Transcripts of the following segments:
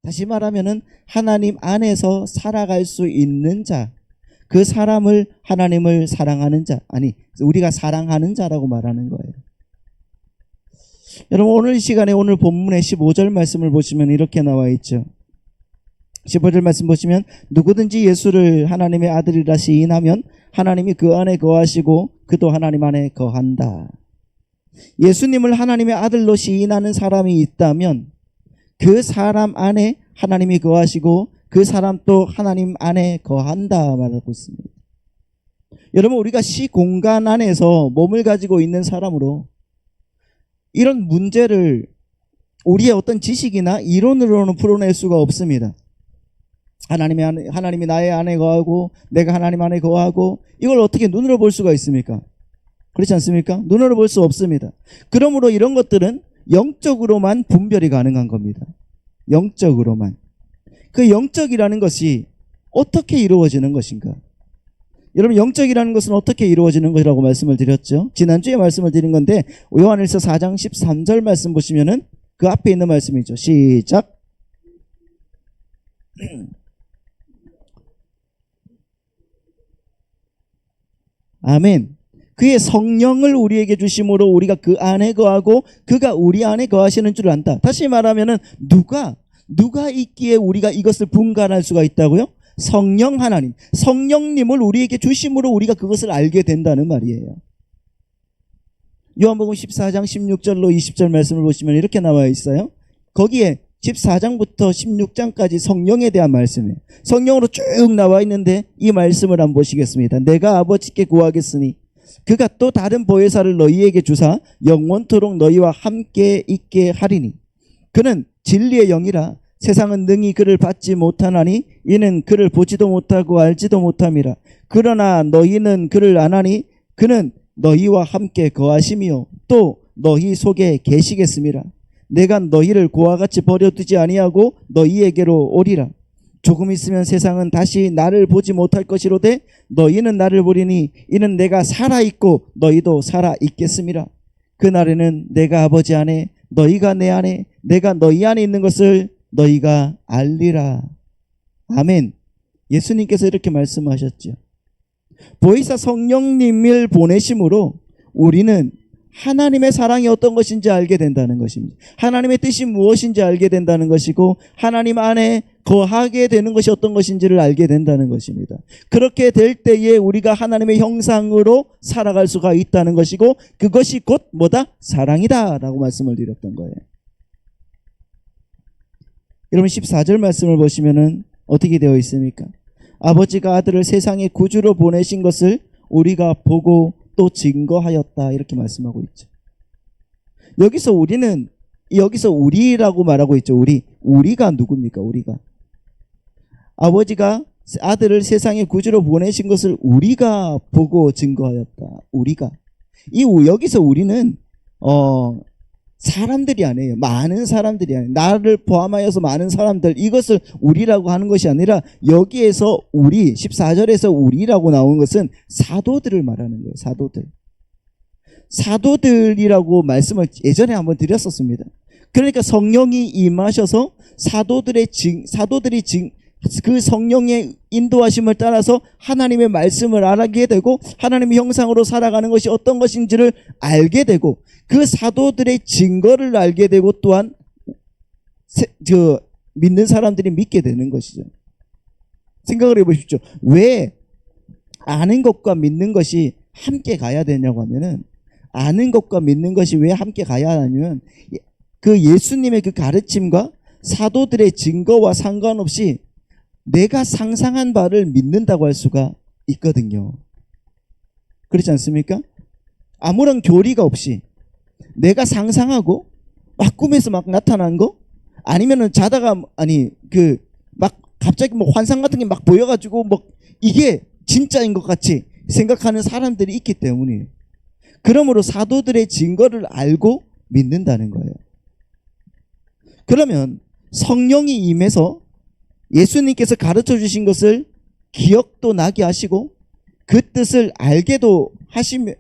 다시 말하면은 하나님 안에서 살아갈 수 있는 자, 그 사람을 하나님을 사랑하는 자, 아니 우리가 사랑하는 자라고 말하는 거예요. 여러분 오늘 이 시간에 오늘 본문의 15절 말씀을 보시면 이렇게 나와 있죠. 15절 말씀 보시면 누구든지 예수를 하나님의 아들이라 시인하면 하나님이 그 안에 거하시고 그도 하나님 안에 거한다. 예수님을 하나님의 아들로 시인하는 사람이 있다면 그 사람 안에 하나님이 거하시고 그 사람 또 하나님 안에 거한다 말하고 있습니다. 여러분 우리가 시 공간 안에서 몸을 가지고 있는 사람으로 이런 문제를 우리의 어떤 지식이나 이론으로는 풀어낼 수가 없습니다. 하나님이 나의 안에 거하고 내가 하나님 안에 거하고 이걸 어떻게 눈으로 볼 수가 있습니까? 그렇지 않습니까? 눈으로 볼 수 없습니다. 그러므로 이런 것들은 영적으로만 분별이 가능한 겁니다. 영적으로만. 그 영적이라는 것이 어떻게 이루어지는 것인가? 여러분 영적이라는 것은 어떻게 이루어지는 것이라고 말씀을 드렸죠. 지난주에 말씀을 드린 건데 요한일서 4장 13절 말씀 보시면은 그 앞에 있는 말씀이죠. 시작. 아멘. 그의 성령을 우리에게 주심으로 우리가 그 안에 거하고 그가 우리 안에 거하시는 줄 안다. 다시 말하면은 누가 있기에 우리가 이것을 분간할 수가 있다고요? 성령 하나님, 성령님을 우리에게 주심으로 우리가 그것을 알게 된다는 말이에요. 요한복음 14장 16절로 20절 말씀을 보시면 이렇게 나와 있어요. 거기에 14장부터 16장까지 성령에 대한 말씀이에요. 성령으로 쭉 나와 있는데 이 말씀을 한번 보시겠습니다. 내가 아버지께 구하겠으니 그가 또 다른 보혜사를 너희에게 주사 영원토록 너희와 함께 있게 하리니 그는 진리의 영이라 세상은 능히 그를 받지 못하나니 이는 그를 보지도 못하고 알지도 못함이라. 그러나 너희는 그를 아나니 그는 너희와 함께 거하시며 또 너희 속에 계시겠음이라. 내가 너희를 고와 같이 버려두지 아니하고 너희에게로 오리라. 조금 있으면 세상은 다시 나를 보지 못할 것이로되 너희는 나를 보리니 이는 내가 살아있고 너희도 살아있겠음이라. 그날에는 내가 아버지 안에 너희가 내 안에 내가 너희 안에 있는 것을 너희가 알리라. 아멘. 예수님께서 이렇게 말씀하셨죠. 보혜사 성령님을 보내심으로 우리는 하나님의 사랑이 어떤 것인지 알게 된다는 것입니다. 하나님의 뜻이 무엇인지 알게 된다는 것이고 하나님 안에 거하게 되는 것이 어떤 것인지를 알게 된다는 것입니다. 그렇게 될 때에 우리가 하나님의 형상으로 살아갈 수가 있다는 것이고 그것이 곧 뭐다? 사랑이다 라고 말씀을 드렸던 거예요. 여러분 14절 말씀을 보시면은 어떻게 되어 있습니까? 아버지가 아들을 세상의 구주로 보내신 것을 우리가 보고 또 증거하였다 이렇게 말씀하고 있죠. 여기서 우리라고 말하고 있죠. 우리가 누굽니까? 우리가 아버지가 아들을 세상의 구주로 보내신 것을 우리가 보고 증거하였다. 우리가 여기서 우리는 사람들이 아니에요. 많은 사람들이 아니에요. 나를 포함하여서 많은 사람들 이것을 우리라고 하는 것이 아니라 여기에서 14절에서 우리라고 나온 것은 사도들을 말하는 거예요. 사도들이라고 말씀을 예전에 한번 드렸었습니다. 그러니까 성령이 임하셔서 사도들이 그 성령의 인도하심을 따라서 하나님의 말씀을 알게 되고 하나님의 형상으로 살아가는 것이 어떤 것인지를 알게 되고 그 사도들의 증거를 알게 되고 또한 믿는 사람들이 믿게 되는 것이죠. 생각을 해보십시오. 왜 아는 것과 믿는 것이 함께 가야 되냐고 하면은 아는 것과 믿는 것이 왜 함께 가야 하냐면 그 예수님의 그 가르침과 사도들의 증거와 상관없이 내가 상상한 바를 믿는다고 할 수가 있거든요. 그렇지 않습니까? 아무런 교리가 없이 내가 상상하고 막 꿈에서 막 나타난 거 아니면은 자다가 막 갑자기 뭐 환상 같은 게 막 보여가지고 뭐 이게 진짜인 것 같이 생각하는 사람들이 있기 때문이에요. 그러므로 사도들의 증거를 알고 믿는다는 거예요. 그러면 성령이 임해서 예수님께서 가르쳐 주신 것을 기억도 나게 하시고 그 뜻을 알게도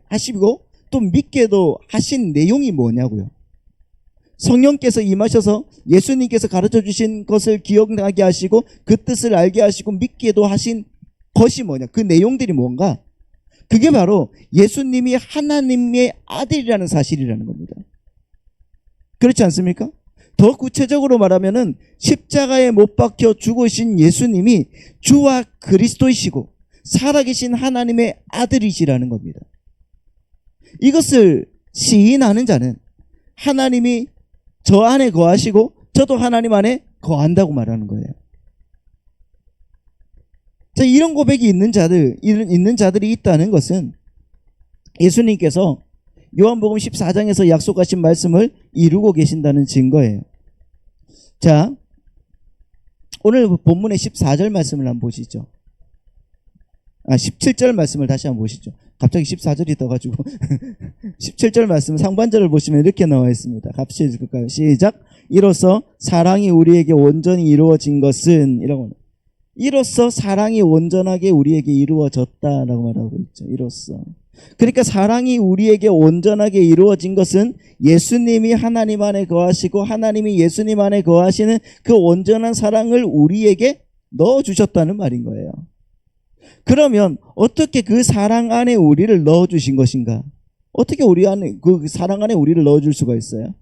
하시고 또 믿게도 하신 내용이 뭐냐고요. 성령께서 임하셔서 예수님께서 가르쳐 주신 것을 기억나게 하시고 그 뜻을 알게 하시고 믿게도 하신 것이 뭐냐? 그 내용들이 뭔가? 그게 바로 예수님이 하나님의 아들이라는 사실이라는 겁니다. 그렇지 않습니까? 더 구체적으로 말하면은 십자가에 못 박혀 죽으신 예수님이 주와 그리스도이시고 살아계신 하나님의 아들이시라는 겁니다. 이것을 시인하는 자는 하나님이 저 안에 거하시고 저도 하나님 안에 거한다고 말하는 거예요. 자, 이런 고백이 있는 자들이 있다는 것은 예수님께서 요한복음 14장에서 약속하신 말씀을 이루고 계신다는 증거예요. 자, 오늘 본문의 14절 말씀을 한번 보시죠. 17절 말씀을 다시 한번 보시죠. 갑자기 14절이 떠가지고 17절 말씀 상반절을 보시면 이렇게 나와 있습니다. 같이 읽을까요? 시작. 이로써 사랑이 우리에게 온전히 이루어진 것은 이로써 사랑이 온전하게 우리에게 이루어졌다라고 말하고 있죠. 이로써. 그러니까 사랑이 우리에게 온전하게 이루어진 것은 예수님이 하나님 안에 거하시고 하나님이 예수님 안에 거하시는 그 온전한 사랑을 우리에게 넣어주셨다는 말인 거예요. 그러면 어떻게 그 사랑 안에 우리를 넣어주신 것인가? 어떻게 우리 안에 그 사랑 안에 우리를 넣어줄 수가 있어요?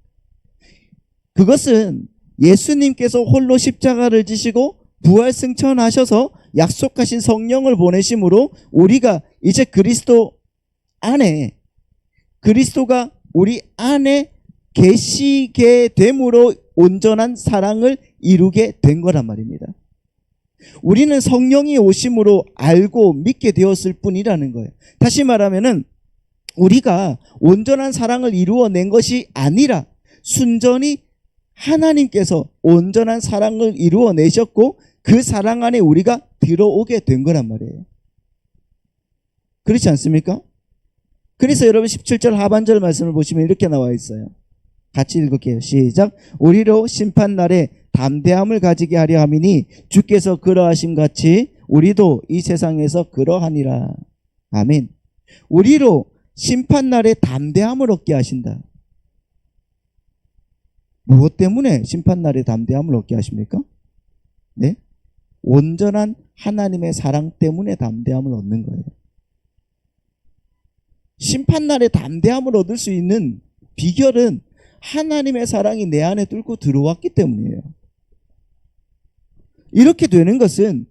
그것은 예수님께서 홀로 십자가를 지시고 부활 승천하셔서 약속하신 성령을 보내심으로 우리가 이제 그리스도 안에 그리스도가 우리 안에 계시게 됨으로 온전한 사랑을 이루게 된 거란 말입니다. 우리는 성령이 오심으로 알고 믿게 되었을 뿐이라는 거예요. 다시 말하면은 우리가 온전한 사랑을 이루어낸 것이 아니라 순전히 하나님께서 온전한 사랑을 이루어내셨고 그 사랑 안에 우리가 들어오게 된 거란 말이에요. 그렇지 않습니까? 그래서 여러분 17절 하반절 말씀을 보시면 이렇게 나와 있어요. 같이 읽을게요. 시작. 우리로 심판날에 담대함을 가지게 하려 함이니 주께서 그러하심 같이 우리도 이 세상에서 그러하니라. 아멘. 우리로 심판날에 담대함을 얻게 하신다. 무엇 때문에 심판날에 담대함을 얻게 하십니까? 네? 온전한 하나님의 사랑 때문에 담대함을 얻는 거예요. 심판날에 담대함을 얻을 수 있는 비결은 하나님의 사랑이 내 안에 뚫고 들어왔기 때문이에요. 이렇게 되는 것은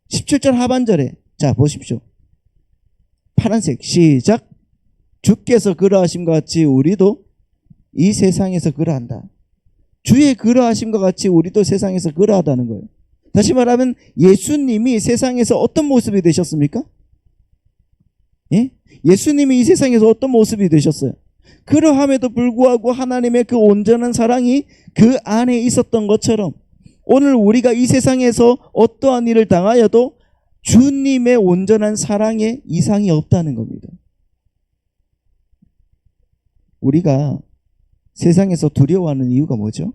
17절 하반절에 자 보십시오. 파란색 시작. 주께서 그러하심과 같이 우리도 이 세상에서 그러한다. 주의 그러하심과 같이 우리도 세상에서 그러하다는 거예요. 다시 말하면 예수님이 세상에서 어떤 모습이 되셨습니까? 예? 예수님이 이 세상에서 어떤 모습이 되셨어요? 그러함에도 불구하고 하나님의 그 온전한 사랑이 그 안에 있었던 것처럼 오늘 우리가 이 세상에서 어떠한 일을 당하여도 주님의 온전한 사랑에 이상이 없다는 겁니다. 우리가 세상에서 두려워하는 이유가 뭐죠?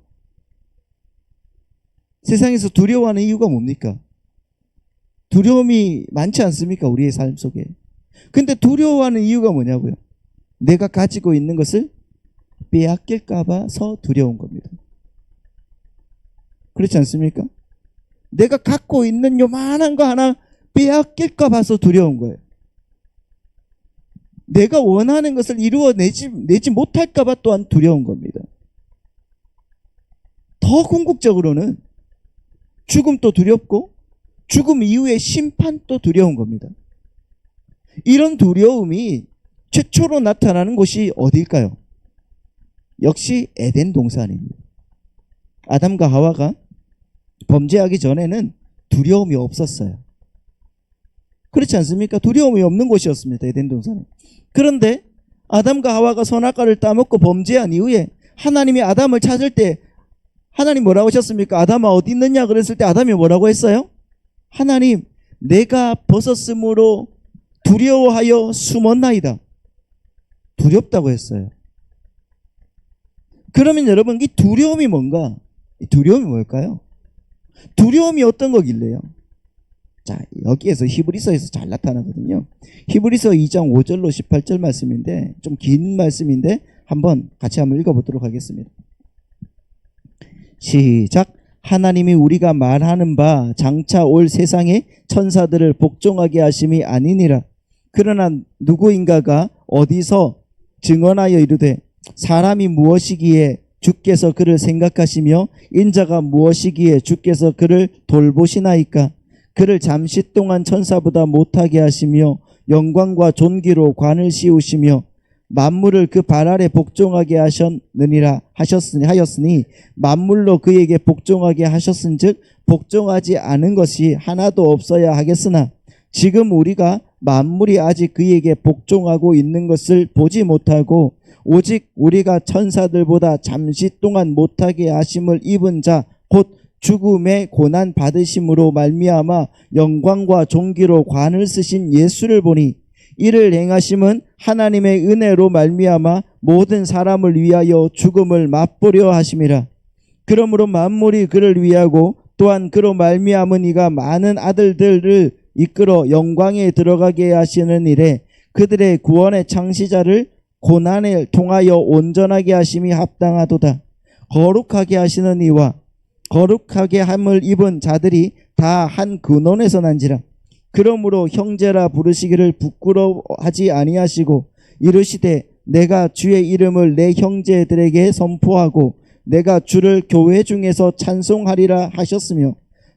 세상에서 두려워하는 이유가 뭡니까? 두려움이 많지 않습니까? 우리의 삶 속에. 근데 두려워하는 이유가 뭐냐고요? 내가 가지고 있는 것을 빼앗길까 봐서 두려운 겁니다. 그렇지 않습니까? 내가 갖고 있는 요만한 거 하나 빼앗길까 봐서 두려운 거예요. 내가 원하는 것을 내지 못할까 봐 또한 두려운 겁니다. 더 궁극적으로는 죽음도 두렵고 죽음 이후의 심판도 두려운 겁니다. 이런 두려움이 최초로 나타나는 곳이 어디일까요? 역시 에덴 동산입니다. 아담과 하와가 범죄하기 전에는 두려움이 없었어요. 그렇지 않습니까? 두려움이 없는 곳이었습니다. 에덴 동산은. 그런데 아담과 하와가 선악과를 따먹고 범죄한 이후에 하나님이 아담을 찾을 때 하나님 뭐라고 하셨습니까? 아담아 어디 있느냐 그랬을 때 아담이 뭐라고 했어요? 하나님 내가 벗었으므로 두려워하여 숨었나이다. 두렵다고 했어요. 그러면 여러분 이 두려움이 뭔가? 이 두려움이 뭘까요? 두려움이 어떤 거길래요? 자, 여기에서 히브리서에서 잘 나타나거든요. 히브리서 2장 5절로 18절 말씀인데 좀 긴 말씀인데 한번 같이 한번 읽어보도록 하겠습니다. 시작. 하나님이 우리가 말하는 바 장차 올 세상에 천사들을 복종하게 하심이 아니니라. 그러나 누구인가가 어디서 증언하여 이르되 사람이 무엇이기에 주께서 그를 생각하시며 인자가 무엇이기에 주께서 그를 돌보시나이까. 그를 잠시 동안 천사보다 못하게 하시며 영광과 존귀로 관을 씌우시며 만물을 그 발 아래 복종하게 하였으니 만물로 그에게 복종하게 하셨은즉 복종하지 않은 것이 하나도 없어야 하겠으나 지금 우리가 만물이 아직 그에게 복종하고 있는 것을 보지 못하고 오직 우리가 천사들보다 잠시 동안 못하게 하심을 입은 자 곧 죽음의 고난 받으심으로 말미암아 영광과 존귀로 관을 쓰신 예수를 보니 이를 행하심은 하나님의 은혜로 말미암아 모든 사람을 위하여 죽음을 맛보려 하심이라. 그러므로 만물이 그를 위하고 또한 그로 말미암은 이가 많은 아들들을 이끌어 영광에 들어가게 하시는 일에 그들의 구원의 창시자를 고난을 통하여 온전하게 하심이 합당하도다. 거룩하게 하시는 이와 거룩하게 함을 입은 자들이 다 한 근원에서 난지라. 그러므로 형제라 부르시기를 부끄러워하지 아니하시고 이르시되 내가 주의 이름을 내 형제들에게 선포하고 내가 주를 교회 중에서 찬송하리라 하셨으며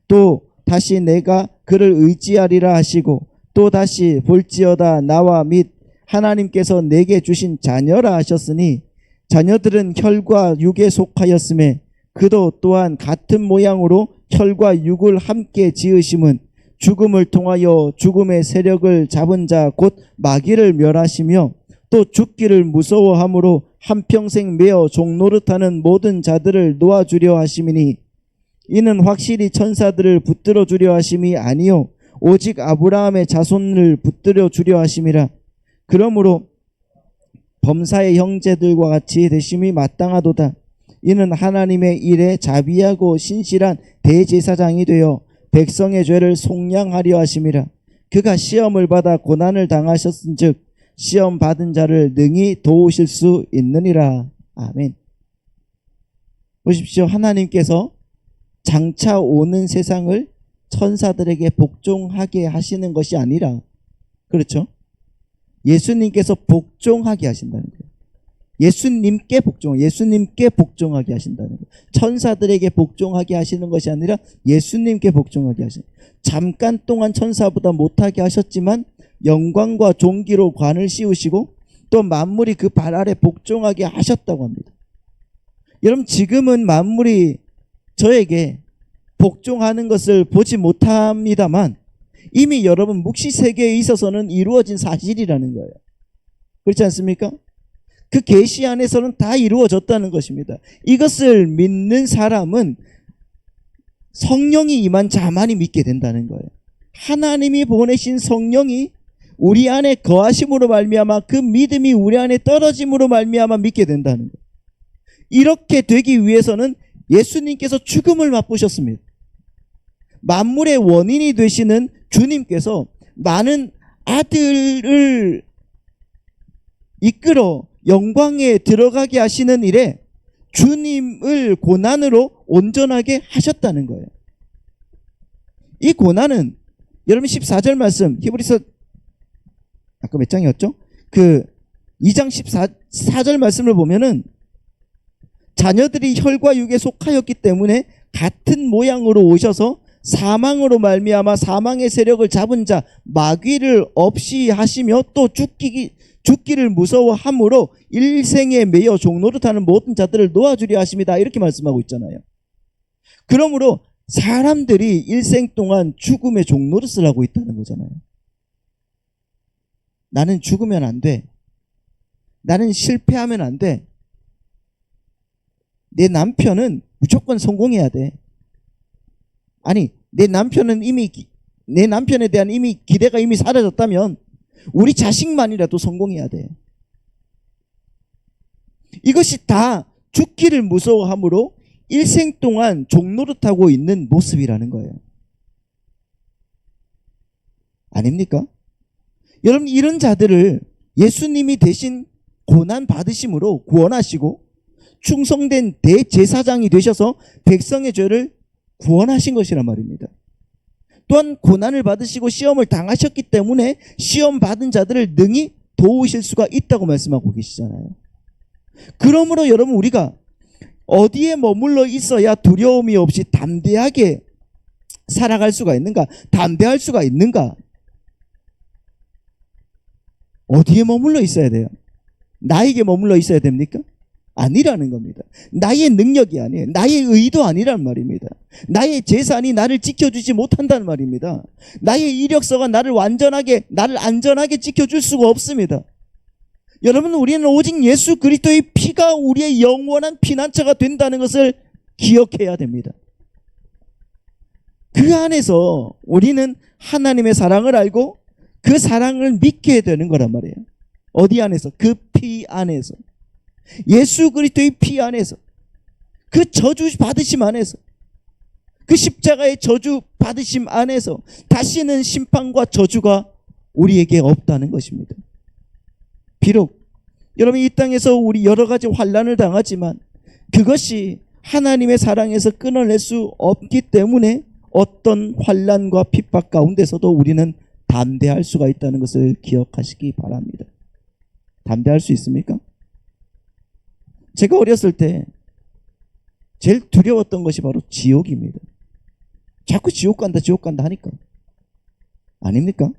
또 다시 내가 그를 의지하리라 하시고 또 다시 볼지어다 나와 및 하나님께서 내게 주신 자녀라 하셨으니 자녀들은 혈과 육에 속하였음에 그도 또한 같은 모양으로 혈과 육을 함께 지으심은 죽음을 통하여 죽음의 세력을 잡은 자 곧 마귀를 멸하시며 또 죽기를 무서워함으로 한평생 매어 종노릇하는 모든 자들을 놓아주려 하심이니 이는 확실히 천사들을 붙들어 주려 하심이 아니요 오직 아브라함의 자손을 붙들어 주려 하심이라. 그러므로 범사의 형제들과 같이 되심이 마땅하도다. 이는 하나님의 일에 자비하고 신실한 대제사장이 되어 백성의 죄를 속량하려 하심이라. 그가 시험을 받아 고난을 당하셨은즉 시험 받은 자를 능히 도우실 수 있느니라. 아멘. 보십시오. 하나님께서 장차 오는 세상을 천사들에게 복종하게 하시는 것이 아니라, 그렇죠? 예수님께서 복종하게 하신다는 거예요. 예수님께 복종하게 하신다는 거예요. 천사들에게 복종하게 하시는 것이 아니라 예수님께 복종하게 하시는 거예요. 잠깐 동안 천사보다 못하게 하셨지만 영광과 존귀로 관을 씌우시고 또 만물이 그 발 아래 복종하게 하셨다고 합니다. 여러분, 지금은 만물이 저에게 복종하는 것을 보지 못합니다만 이미 여러분 묵시세계에 있어서는 이루어진 사실이라는 거예요. 그렇지 않습니까? 그 계시 안에서는 다 이루어졌다는 것입니다. 이것을 믿는 사람은 성령이 임한 자만이 믿게 된다는 거예요. 하나님이 보내신 성령이 우리 안에 거하심으로 말미암아 그 믿음이 우리 안에 떨어짐으로 말미암아 믿게 된다는 거예요. 이렇게 되기 위해서는 예수님께서 죽음을 맛보셨습니다. 만물의 원인이 되시는 주님께서 많은 아들을 이끌어 영광에 들어가게 하시는 일에 주님을 고난으로 온전하게 하셨다는 거예요. 이 고난은 여러분 14절 말씀 히브리서 아까 몇 장이었죠? 그 2장 14절 말씀을 보면은 자녀들이 혈과 육에 속하였기 때문에 같은 모양으로 오셔서 사망으로 말미암아 사망의 세력을 잡은 자 마귀를 없이 하시며 또 죽기를 무서워함으로 일생에 매여 종노릇하는 모든 자들을 놓아주려 하십니다. 이렇게 말씀하고 있잖아요. 그러므로 사람들이 일생 동안 죽음의 종노릇을 하고 있다는 거잖아요. 나는 죽으면 안 돼. 나는 실패하면 안 돼. 내 남편은 무조건 성공해야 돼. 아니, 내 남편에 대한 기대가 이미 사라졌다면 우리 자식만이라도 성공해야 돼. 이것이 다 죽기를 무서워함으로 일생 동안 종노릇하고 있는 모습이라는 거예요. 아닙니까? 여러분, 이런 자들을 예수님이 대신 고난 받으심으로 구원하시고 충성된 대제사장이 되셔서 백성의 죄를 구원하신 것이란 말입니다. 또한 고난을 받으시고 시험을 당하셨기 때문에 시험 받은 자들을 능히 도우실 수가 있다고 말씀하고 계시잖아요. 그러므로 여러분, 우리가 어디에 머물러 있어야 두려움이 없이 담대하게 살아갈 수가 있는가? 담대할 수가 있는가? 어디에 머물러 있어야 돼요? 나에게 머물러 있어야 됩니까? 아니라는 겁니다. 나의 능력이 아니에요. 나의 의도 아니란 말입니다. 나의 재산이 나를 지켜주지 못한다는 말입니다. 나의 이력서가 나를 안전하게 지켜줄 수가 없습니다. 여러분, 우리는 오직 예수 그리스도의 피가 우리의 영원한 피난처가 된다는 것을 기억해야 됩니다. 그 안에서 우리는 하나님의 사랑을 알고 그 사랑을 믿게 되는 거란 말이에요. 어디 안에서? 그 피 안에서. 예수 그리스도의 피 안에서. 그 저주 받으심 안에서. 그 십자가의 저주 받으심 안에서 다시는 심판과 저주가 우리에게 없다는 것입니다. 비록 여러분, 이 땅에서 우리 여러 가지 환난을 당하지만 그것이 하나님의 사랑에서 끊어낼 수 없기 때문에 어떤 환난과 핍박 가운데서도 우리는 담대할 수가 있다는 것을 기억하시기 바랍니다. 담대할 수 있습니까? 제가 어렸을 때 제일 두려웠던 것이 바로 지옥입니다. 자꾸 지옥 간다 하니까. 아닙니까?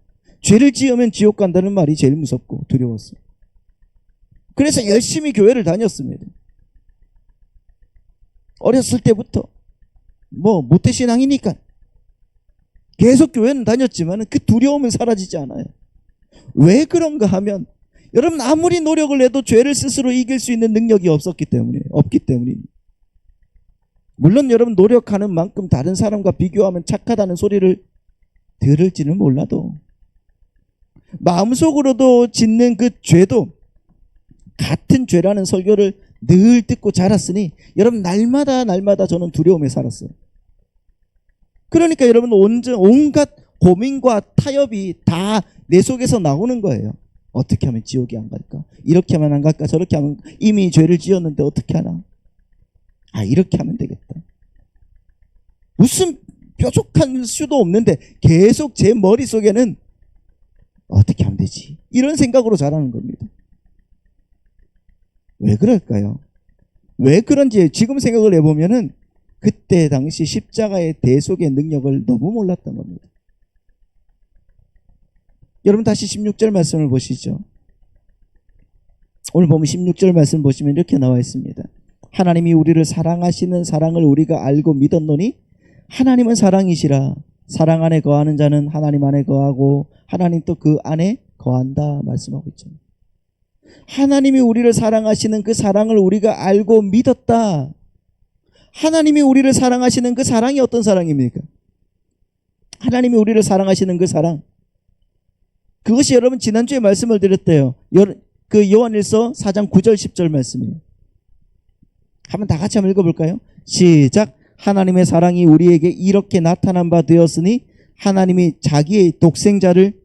죄를 지으면 지옥 간다는 말이 제일 무섭고 두려웠어요. 그래서 열심히 교회를 다녔습니다. 어렸을 때부터 모태신앙이니까 계속 교회는 다녔지만 그 두려움은 사라지지 않아요. 왜 그런가 하면 여러분, 아무리 노력을 해도 죄를 스스로 이길 수 있는 능력이 없기 때문입니다. 물론 여러분, 노력하는 만큼 다른 사람과 비교하면 착하다는 소리를 들을지는 몰라도 마음속으로도 짓는 그 죄도 같은 죄라는 설교를 늘 듣고 자랐으니 여러분, 날마다 저는 두려움에 살았어요. 그러니까 여러분, 온갖 고민과 타협이 다 내 속에서 나오는 거예요. 어떻게 하면 지옥에 안 갈까? 이렇게 하면 안 갈까? 저렇게 하면 이미 죄를 지었는데 어떻게 하나? 이렇게 하면 되겠다. 무슨 뾰족한 수도 없는데 계속 제 머릿속에는 어떻게 하면 되지? 이런 생각으로 자라는 겁니다. 왜 그럴까요? 왜 그런지 지금 생각을 해보면은 그때 당시 십자가의 대속의 능력을 너무 몰랐던 겁니다. 여러분, 다시 16절 말씀을 보시죠. 오늘 보면 16절 말씀 보시면 이렇게 나와 있습니다. 하나님이 우리를 사랑하시는 사랑을 우리가 알고 믿었노니 하나님은 사랑이시라. 사랑 안에 거하는 자는 하나님 안에 거하고 하나님 또 그 안에 거한다 말씀하고 있죠. 하나님이 우리를 사랑하시는 그 사랑을 우리가 알고 믿었다. 하나님이 우리를 사랑하시는 그 사랑이 어떤 사랑입니까? 하나님이 우리를 사랑하시는 그 사랑, 그것이 여러분 지난주에 말씀을 드렸대요. 그 요한일서 4장 9절 10절 말씀이에요. 한번 다 같이 한번 읽어볼까요? 시작. 하나님의 사랑이 우리에게 이렇게 나타난 바 되었으니 하나님이 자기의 독생자를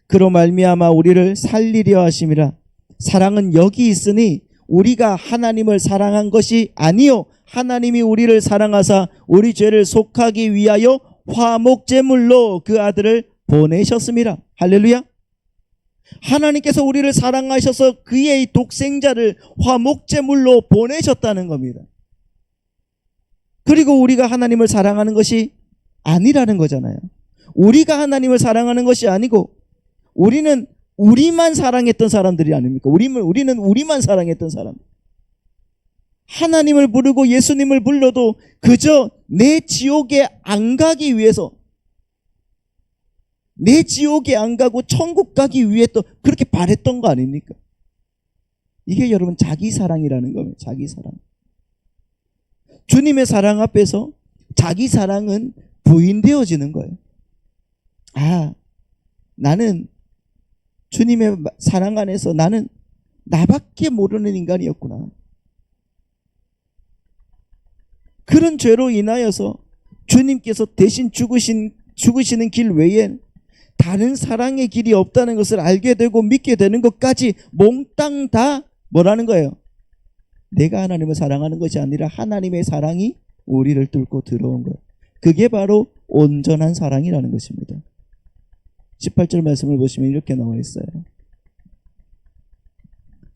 그로 말미암아 우리를 살리려 하심이라. 사랑은 여기 있으니 우리가 하나님을 사랑한 것이 아니요 하나님이 우리를 사랑하사 우리 죄를 속하기 위하여 화목제물로 그 아들을 보내셨습니다. 할렐루야. 하나님께서 우리를 사랑하셔서 그의 독생자를 화목제물로 보내셨다는 겁니다. 그리고 우리가 하나님을 사랑하는 것이 아니라는 거잖아요. 우리가 하나님을 사랑하는 것이 아니고 우리는 우리만 사랑했던 사람들이 아닙니까? 우리는 우리만 사랑했던 사람. 하나님을 부르고 예수님을 불러도 그저 내 지옥에 안 가기 위해서, 내 지옥에 안 가고 천국 가기 위해 또 그렇게 바랬던 거 아닙니까? 이게 여러분 자기 사랑이라는 겁니다. 자기 사랑. 주님의 사랑 앞에서 자기 사랑은 부인되어지는 거예요. 나는 주님의 사랑 안에서 나는 나밖에 모르는 인간이었구나. 그런 죄로 인하여서 주님께서 대신 죽으시는 길 외에 다른 사랑의 길이 없다는 것을 알게 되고 믿게 되는 것까지 몽땅 다 뭐라는 거예요? 내가 하나님을 사랑하는 것이 아니라 하나님의 사랑이 우리를 뚫고 들어온 것. 그게 바로 온전한 사랑이라는 것입니다. 18절 말씀을 보시면 이렇게 나와 있어요.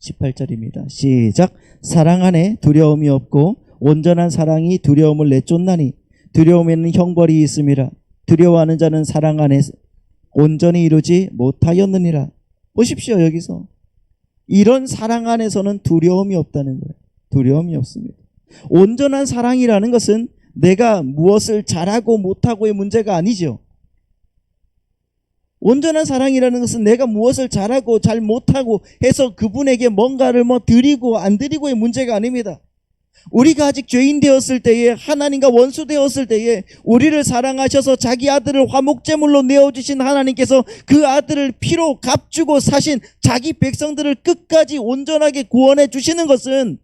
18절입니다. 시작. 사랑 안에 두려움이 없고 온전한 사랑이 두려움을 내쫓나니 두려움에는 형벌이 있음이라. 두려워하는 자는 사랑 안에 온전히 이루지 못하였느니라. 보십시오. 여기서 이런 사랑 안에서는 두려움이 없다는 거예요. 두려움이 없습니다. 온전한 사랑이라는 것은 내가 무엇을 잘하고 못하고의 문제가 아니죠. 온전한 사랑이라는 것은 내가 무엇을 잘하고 잘 못하고 해서 그분에게 뭔가를 드리고 안 드리고의 문제가 아닙니다. 우리가 아직 죄인 되었을 때에, 하나님과 원수 되었을 때에 우리를 사랑하셔서 자기 아들을 화목제물로 내어주신 하나님께서 그 아들을 피로 값주고 사신 자기 백성들을 끝까지 온전하게 구원해 주시는 것은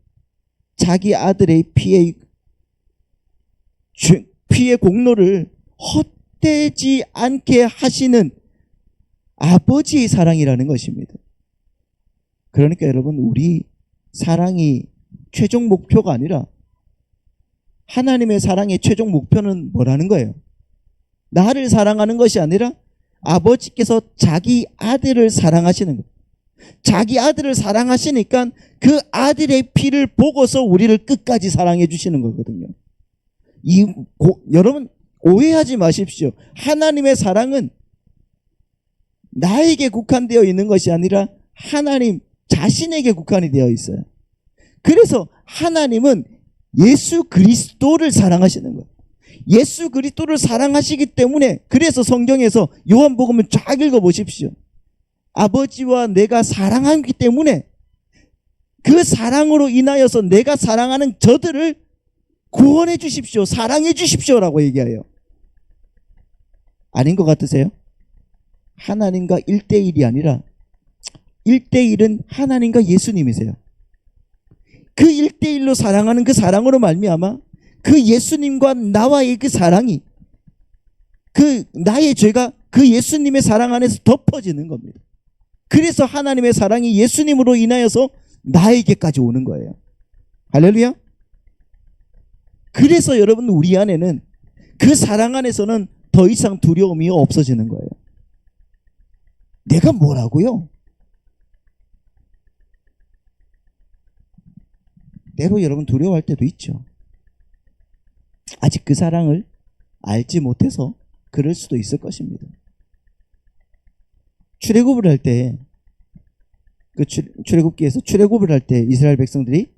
자기 아들의 피의 공로를 헛되지 않게 하시는 아버지의 사랑이라는 것입니다. 그러니까 여러분, 우리 사랑이 최종 목표가 아니라 하나님의 사랑의 최종 목표는 뭐라는 거예요? 나를 사랑하는 것이 아니라 아버지께서 자기 아들을 사랑하시는 거예요. 자기 아들을 사랑하시니까 그 아들의 피를 보고서 우리를 끝까지 사랑해 주시는 거거든요. 여러분, 오해하지 마십시오. 하나님의 사랑은 나에게 국한되어 있는 것이 아니라 하나님 자신에게 국한이 되어 있어요. 그래서 하나님은 예수 그리스도를 사랑하시는 거예요. 예수 그리스도를 사랑하시기 때문에, 그래서 성경에서 요한복음을 쫙 읽어보십시오. 아버지와 내가 사랑하기 때문에 그 사랑으로 인하여서 내가 사랑하는 저들을 구원해 주십시오, 사랑해 주십시오라고 얘기해요. 아닌 것 같으세요? 하나님과 1대1이 아니라 1대1은 하나님과 예수님이세요. 그 1대1로 사랑하는 그 사랑으로 말미암아 그 예수님과 나와의 그 사랑이, 그 나의 죄가 그 예수님의 사랑 안에서 덮어지는 겁니다. 그래서 하나님의 사랑이 예수님으로 인하여서 나에게까지 오는 거예요. 할렐루야. 그래서 여러분, 우리 안에는 그 사랑 안에서는 더 이상 두려움이 없어지는 거예요. 내가 뭐라고요? 때로 여러분 두려워할 때도 있죠. 아직 그 사랑을 알지 못해서 그럴 수도 있을 것입니다. 출애굽을 할 때, 그 출애굽기에서 출애굽을 할 때 이스라엘 백성들이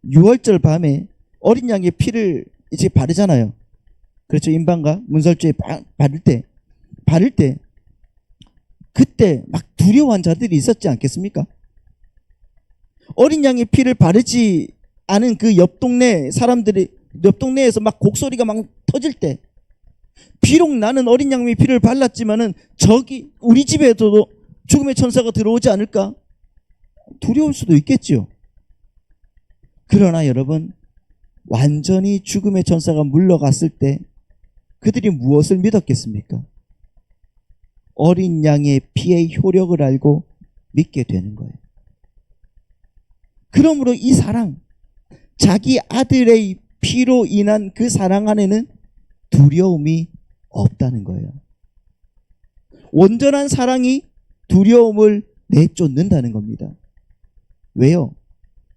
6월절 밤에 어린 양의 피를 이제 바르잖아요. 그렇죠. 임반과 문설주에 바를 때 그때 막 두려워한 자들이 있었지 않겠습니까? 어린 양의 피를 바르지 않은 그 옆 동네에서 막 곡소리가 막 터질 때, 비록 나는 어린 양의 피를 발랐지만은 저기 우리 집에도 죽음의 천사가 들어오지 않을까? 두려울 수도 있겠지요. 그러나 여러분, 완전히 죽음의 천사가 물러갔을 때 그들이 무엇을 믿었겠습니까? 어린 양의 피의 효력을 알고 믿게 되는 거예요. 그러므로 이 사랑, 자기 아들의 피로 인한 그 사랑 안에는 두려움이 없다는 거예요. 온전한 사랑이 두려움을 내쫓는다는 겁니다. 왜요?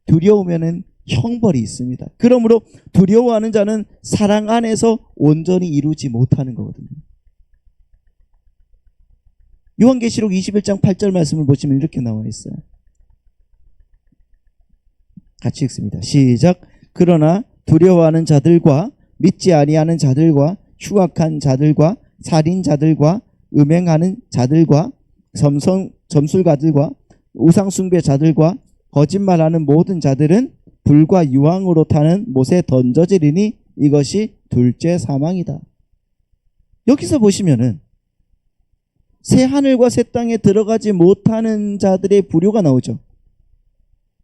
두려우면은 형벌이 있습니다. 그러므로 두려워하는 자는 사랑 안에서 온전히 이루지 못하는 거거든요. 요한계시록 21장 8절 말씀을 보시면 이렇게 나와 있어요. 같이 읽습니다. 시작. 그러나 두려워하는 자들과 믿지 아니하는 자들과 흉악한 자들과 살인자들과 음행하는 자들과 점술가들과 우상숭배자들과 거짓말하는 모든 자들은 불과 유황으로 타는 못에 던져지리니 이것이 둘째 사망이다. 여기서 보시면은 새 하늘과 새 땅에 들어가지 못하는 자들의 부류가 나오죠.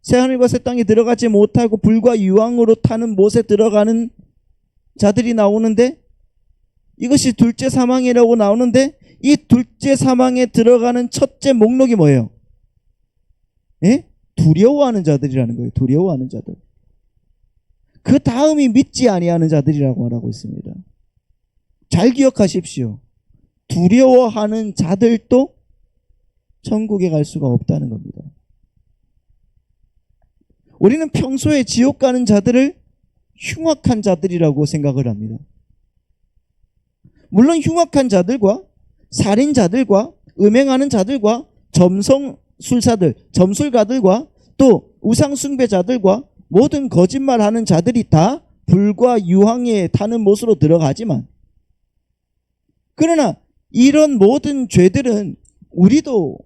새 하늘과 새 땅에 들어가지 못하고 불과 유황으로 타는 못에 들어가는 자들이 나오는데, 이것이 둘째 사망이라고 나오는데, 이 둘째 사망에 들어가는 첫째 목록이 뭐예요? 예? 두려워하는 자들이라는 거예요. 두려워하는 자들. 그 다음이 믿지 아니하는 자들이라고 말하고 있습니다. 잘 기억하십시오. 두려워하는 자들도 천국에 갈 수가 없다는 겁니다. 우리는 평소에 지옥 가는 자들을 흉악한 자들이라고 생각을 합니다. 물론 흉악한 자들과 살인자들과 음행하는 자들과 점성술사들, 점술가들과 또 우상숭배자들과 모든 거짓말하는 자들이 다 불과 유황에 타는 못으로 들어가지만, 그러나 이런 모든 죄들은 우리도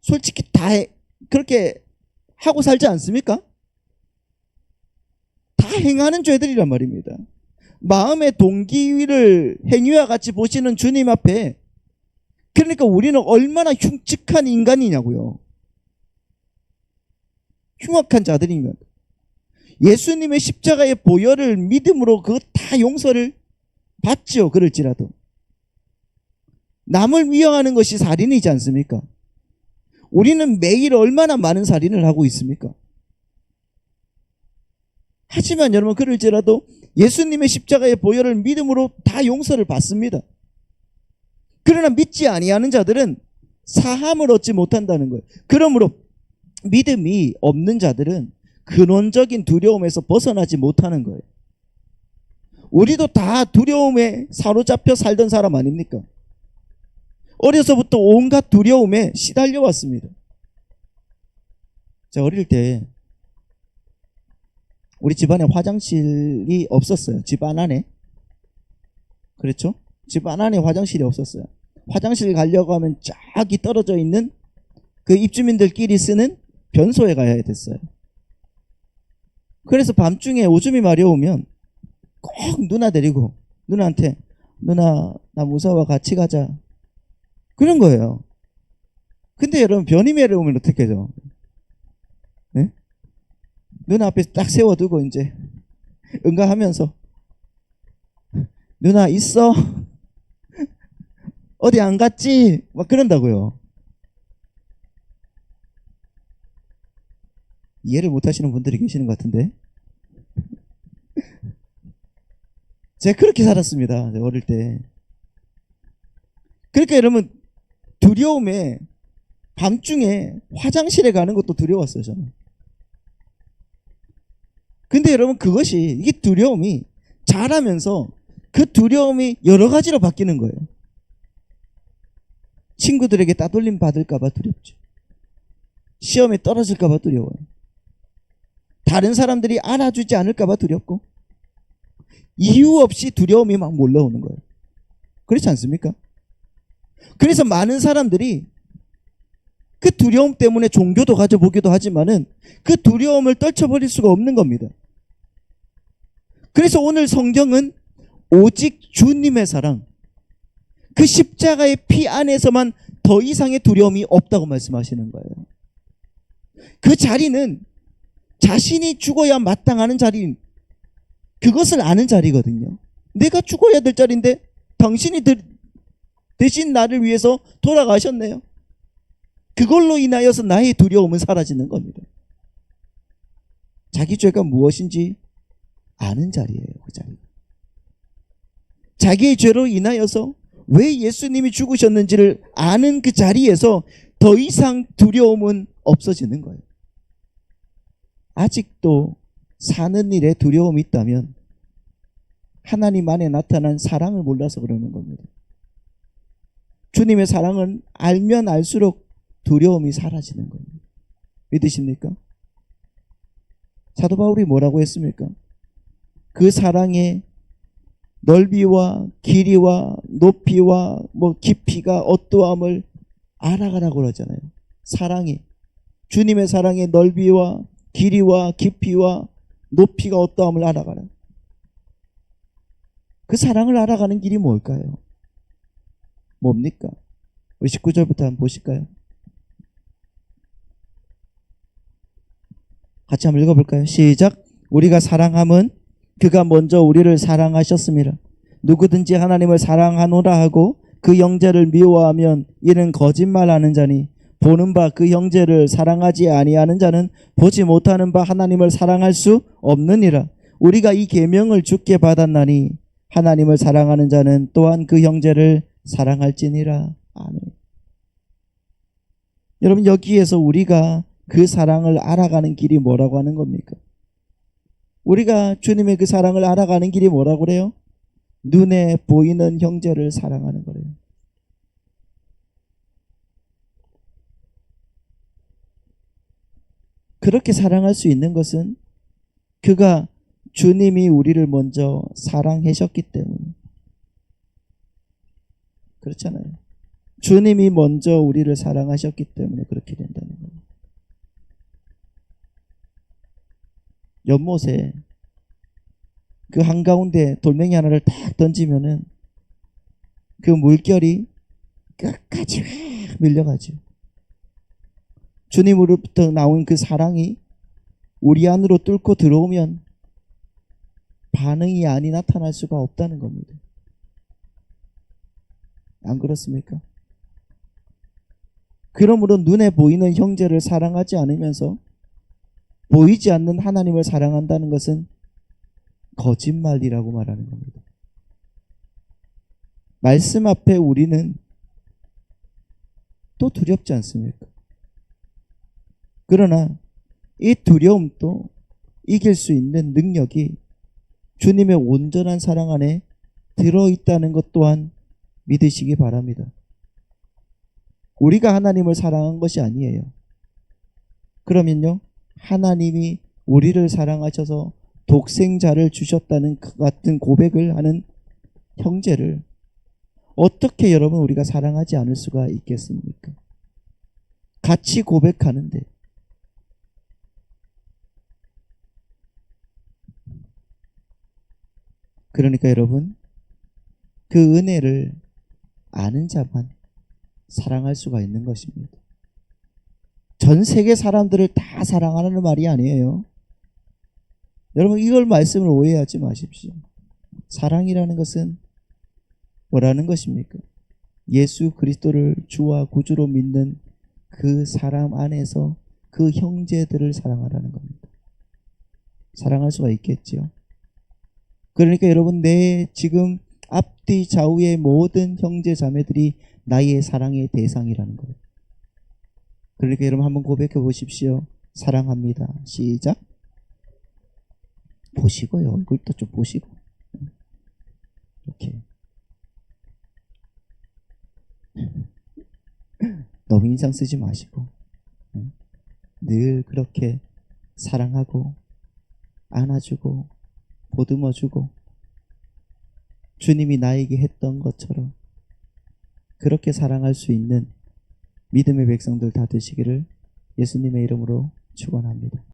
솔직히 다 그렇게 하고 살지 않습니까? 다 행하는 죄들이란 말입니다. 마음의 동기를 행위와 같이 보시는 주님 앞에, 그러니까 우리는 얼마나 흉측한 인간이냐고요. 흉악한 자들이면 예수님의 십자가의 보혈을 믿음으로 그것 다 용서를 받죠. 그럴지라도 남을 위협하는 것이 살인이지 않습니까? 우리는 매일 얼마나 많은 살인을 하고 있습니까? 하지만 여러분, 그럴지라도 예수님의 십자가의 보혈을 믿음으로 다 용서를 받습니다. 그러나 믿지 아니하는 자들은 사함을 얻지 못한다는 거예요. 그러므로 믿음이 없는 자들은 근원적인 두려움에서 벗어나지 못하는 거예요. 우리도 다 두려움에 사로잡혀 살던 사람 아닙니까? 어려서부터 온갖 두려움에 시달려 왔습니다. 제가 어릴 때 우리 집안에 화장실이 없었어요. 집안 안에. 그렇죠? 집안 안에 화장실이 없었어요. 화장실 가려고 하면 저기 떨어져 있는 그 입주민들끼리 쓰는 변소에 가야 됐어요. 그래서 밤중에 오줌이 마려우면 꼭 누나 데리고 누나한테, 누나 나 무서워 같이 가자, 그런 거예요. 근데 여러분, 변이 마려우면 어떻게 하죠? 네? 누나 앞에 딱 세워두고 이제 응가하면서, 누나 있어? 어디 안 갔지? 막 그런다고요. 이해를 못 하시는 분들이 계시는 것 같은데. 제가 그렇게 살았습니다. 어릴 때. 그러니까 여러분, 두려움에 밤중에 화장실에 가는 것도 두려웠어요, 저는. 근데 여러분, 그것이, 이게 두려움이 자라면서 그 두려움이 여러 가지로 바뀌는 거예요. 친구들에게 따돌림 받을까봐 두렵죠. 시험에 떨어질까봐 두려워요. 다른 사람들이 알아주지 않을까봐 두렵고, 이유 없이 두려움이 막 몰려오는 거예요. 그렇지 않습니까? 그래서 많은 사람들이 그 두려움 때문에 종교도 가져보기도 하지만은 그 두려움을 떨쳐버릴 수가 없는 겁니다. 그래서 오늘 성경은 오직 주님의 사랑, 그 십자가의 피 안에서만 더 이상의 두려움이 없다고 말씀하시는 거예요. 그 자리는 자신이 죽어야 마땅하는 자리인, 그것을 아는 자리거든요. 내가 죽어야 될 자리인데 당신이 대신 나를 위해서 돌아가셨네요. 그걸로 인하여서 나의 두려움은 사라지는 겁니다. 자기 죄가 무엇인지 아는 자리예요. 그 자리. 자기의 죄로 인하여서 왜 예수님이 죽으셨는지를 아는 그 자리에서 더 이상 두려움은 없어지는 거예요. 아직도 사는 일에 두려움이 있다면 하나님 안에 나타난 사랑을 몰라서 그러는 겁니다. 주님의 사랑은 알면 알수록 두려움이 사라지는 겁니다. 믿으십니까? 사도 바울이 뭐라고 했습니까? 그 사랑의 넓이와 길이와 높이와 깊이가 어떠함을 알아가라고 그러잖아요. 사랑이, 주님의 사랑의 넓이와 길이와 깊이와 높이가 어떠함을 알아가라. 그 사랑을 알아가는 길이 뭘까요? 뭡니까? 우리 19절부터 한번 보실까요? 같이 한번 읽어볼까요? 시작. 우리가 사랑함은 그가 먼저 우리를 사랑하셨습니다. 누구든지 하나님을 사랑하노라 하고 그 형제를 미워하면 이는 거짓말하는 자니, 보는 바 그 형제를 사랑하지 아니하는 자는 보지 못하는 바 하나님을 사랑할 수 없느니라. 우리가 이 계명을 주께 받았나니 하나님을 사랑하는 자는 또한 그 형제를 사랑할지니라. 아멘. 여러분, 여기에서 우리가 그 사랑을 알아가는 길이 뭐라고 하는 겁니까? 우리가 주님의 그 사랑을 알아가는 길이 뭐라고 그래요? 눈에 보이는 형제를 사랑하는 거래요. 그렇게 사랑할 수 있는 것은 그가 주님이 우리를 먼저 사랑하셨기 때문에. 그렇잖아요. 주님이 먼저 우리를 사랑하셨기 때문에 그렇게 된다는 거예요. 연못에 그 한가운데 돌멩이 하나를 딱 던지면은 그 물결이 끝까지 확 밀려가죠. 주님으로부터 나온 그 사랑이 우리 안으로 뚫고 들어오면 반응이 아니 나타날 수가 없다는 겁니다. 안 그렇습니까? 그러므로 눈에 보이는 형제를 사랑하지 않으면서 보이지 않는 하나님을 사랑한다는 것은 거짓말이라고 말하는 겁니다. 말씀 앞에 우리는 또 두렵지 않습니까? 그러나 이 두려움도 이길 수 있는 능력이 주님의 온전한 사랑 안에 들어있다는 것 또한 믿으시기 바랍니다. 우리가 하나님을 사랑한 것이 아니에요. 그러면요, 하나님이 우리를 사랑하셔서 독생자를 주셨다는 그 같은 고백을 하는 형제를 어떻게 여러분 우리가 사랑하지 않을 수가 있겠습니까? 같이 고백하는데 그러니까 여러분 그 은혜를 아는 자만 사랑할 수가 있는 것입니다. 전 세계 사람들을 다 사랑하라는 말이 아니에요. 여러분 이걸 말씀을 오해하지 마십시오. 사랑이라는 것은 뭐라는 것입니까? 예수 그리스도를 주와 구주로 믿는 그 사람 안에서 그 형제들을 사랑하라는 겁니다. 사랑할 수가 있겠죠. 그러니까 여러분 내 지금 앞뒤 좌우의 모든 형제 자매들이 나의 사랑의 대상이라는 거예요. 그러니까 여러분 한번 고백해 보십시오. 사랑합니다. 시작. 보시고요. 얼굴도 좀 보시고. 이렇게. 너무 인상 쓰지 마시고 늘 그렇게 사랑하고 안아주고 보듬어주고 주님이 나에게 했던 것처럼 그렇게 사랑할 수 있는 믿음의 백성들 다 되시기를 예수님의 이름으로 축원합니다.